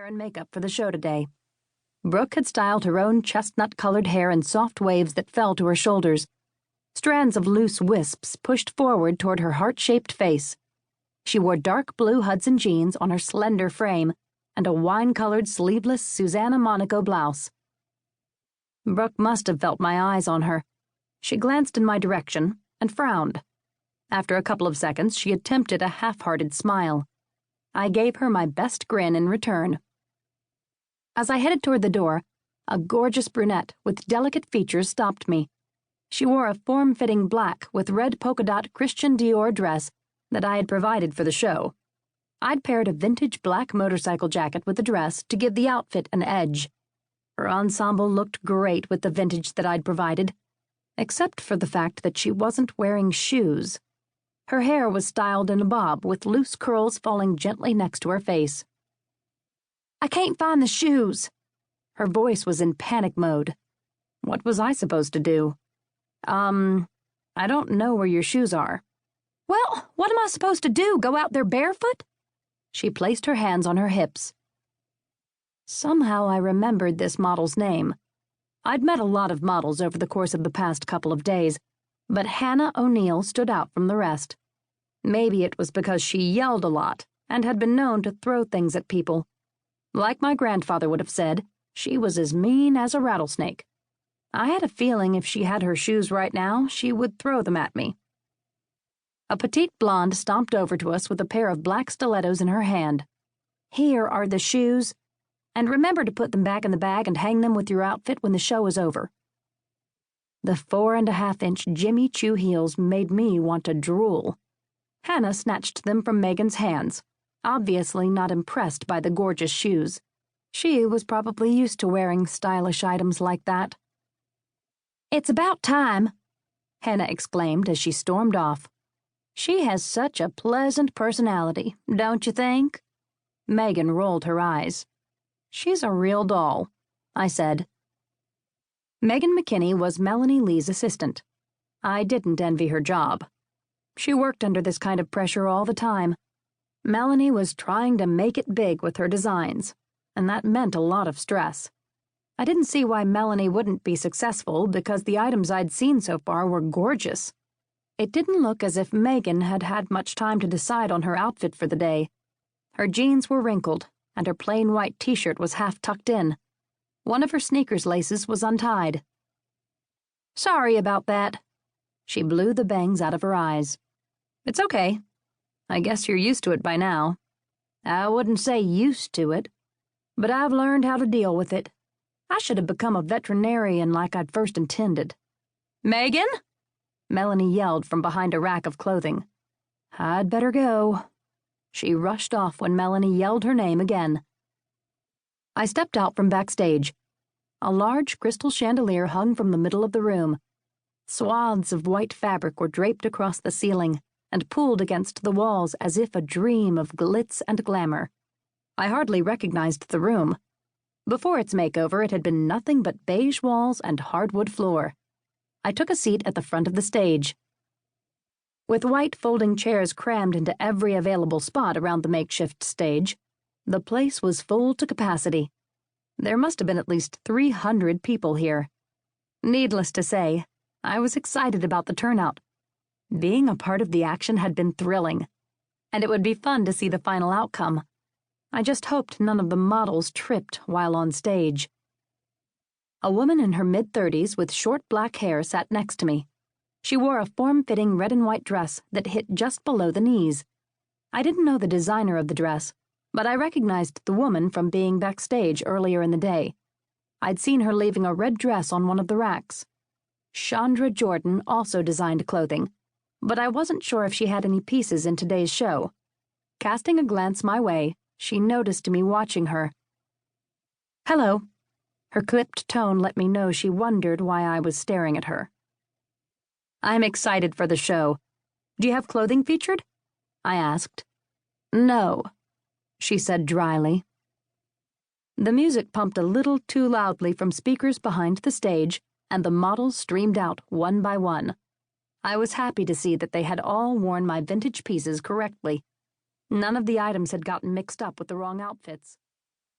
and makeup for the show today. Brooke had styled her own chestnut-colored hair in soft waves that fell to her shoulders. Strands of loose wisps pushed forward toward her heart-shaped face. She wore dark blue Hudson jeans on her slender frame and a wine-colored sleeveless Susanna Monaco blouse. Brooke must have felt my eyes on her. She glanced in my direction and frowned. After a couple of seconds, she attempted a half-hearted smile. I gave her my best grin in return. As I headed toward the door, a gorgeous brunette with delicate features stopped me. She wore a form-fitting black with red polka-dot Christian Dior dress that I had provided for the show. I'd paired a vintage black motorcycle jacket with the dress to give the outfit an edge. Her ensemble looked great with the vintage that I'd provided, except for the fact that she wasn't wearing shoes. Her hair was styled in a bob with loose curls falling gently next to her face. "I can't find the shoes." Her voice was in panic mode. What was I supposed to do? I don't know where your shoes are." "Well, what am I supposed to do, go out there barefoot?" She placed her hands on her hips. Somehow I remembered this model's name. I'd met a lot of models over the course of the past couple of days, but Hannah O'Neill stood out from the rest. Maybe it was because she yelled a lot and had been known to throw things at people. Like my grandfather would have said, she was as mean as a rattlesnake. I had a feeling if she had her shoes right now, she would throw them at me. A petite blonde stomped over to us with a pair of black stilettos in her hand. "Here are the shoes. And remember to put them back in the bag and hang them with your outfit when the show is over." The 4.5-inch Jimmy Choo heels made me want to drool. Hannah snatched them from Megan's hands, obviously not impressed by the gorgeous shoes. She was probably used to wearing stylish items like that. "It's about time," Hannah exclaimed as she stormed off. "She has such a pleasant personality, don't you think?" Megan rolled her eyes. "She's a real doll," I said. Megan McKinney was Melanie Lee's assistant. I didn't envy her job. She worked under this kind of pressure all the time. Melanie was trying to make it big with her designs, and that meant a lot of stress. I didn't see why Melanie wouldn't be successful because the items I'd seen so far were gorgeous. It didn't look as if Megan had had much time to decide on her outfit for the day. Her jeans were wrinkled, and her plain white t-shirt was half tucked in. One of her sneakers' laces was untied. "Sorry about that." She blew the bangs out of her eyes. "It's okay. I guess you're used to it by now." "I wouldn't say used to it, but I've learned how to deal with it. I should have become a veterinarian like I'd first intended." "Megan?" Melanie yelled from behind a rack of clothing. I'd better go. She rushed off when Melanie yelled her name again. I stepped out from backstage. A large crystal chandelier hung from the middle of the room. Swaths of white fabric were draped across the ceiling and pulled against the walls as if a dream of glitz and glamour. I hardly recognized the room. Before its makeover, it had been nothing but beige walls and hardwood floor. I took a seat at the front of the stage. With white folding chairs crammed into every available spot around the makeshift stage, the place was full to capacity. There must have been at least 300 people here. Needless to say, I was excited about the turnout. Being a part of the action had been thrilling, and it would be fun to see the final outcome. I just hoped none of the models tripped while on stage. A woman in her mid-30s with short black hair sat next to me. She wore a form-fitting red and white dress that hit just below the knees. I didn't know the designer of the dress, but I recognized the woman from being backstage earlier in the day. I'd seen her leaving a red dress on one of the racks. Chandra Jordan also designed clothing, but I wasn't sure if she had any pieces in today's show. Casting a glance my way, she noticed me watching her. "Hello." Her clipped tone let me know she wondered why I was staring at her. "I'm excited for the show. Do you have clothing featured?" I asked. "No," she said dryly. The music pumped a little too loudly from speakers behind the stage, and the models streamed out one by one. I was happy to see that they had all worn my vintage pieces correctly. None of the items had gotten mixed up with the wrong outfits.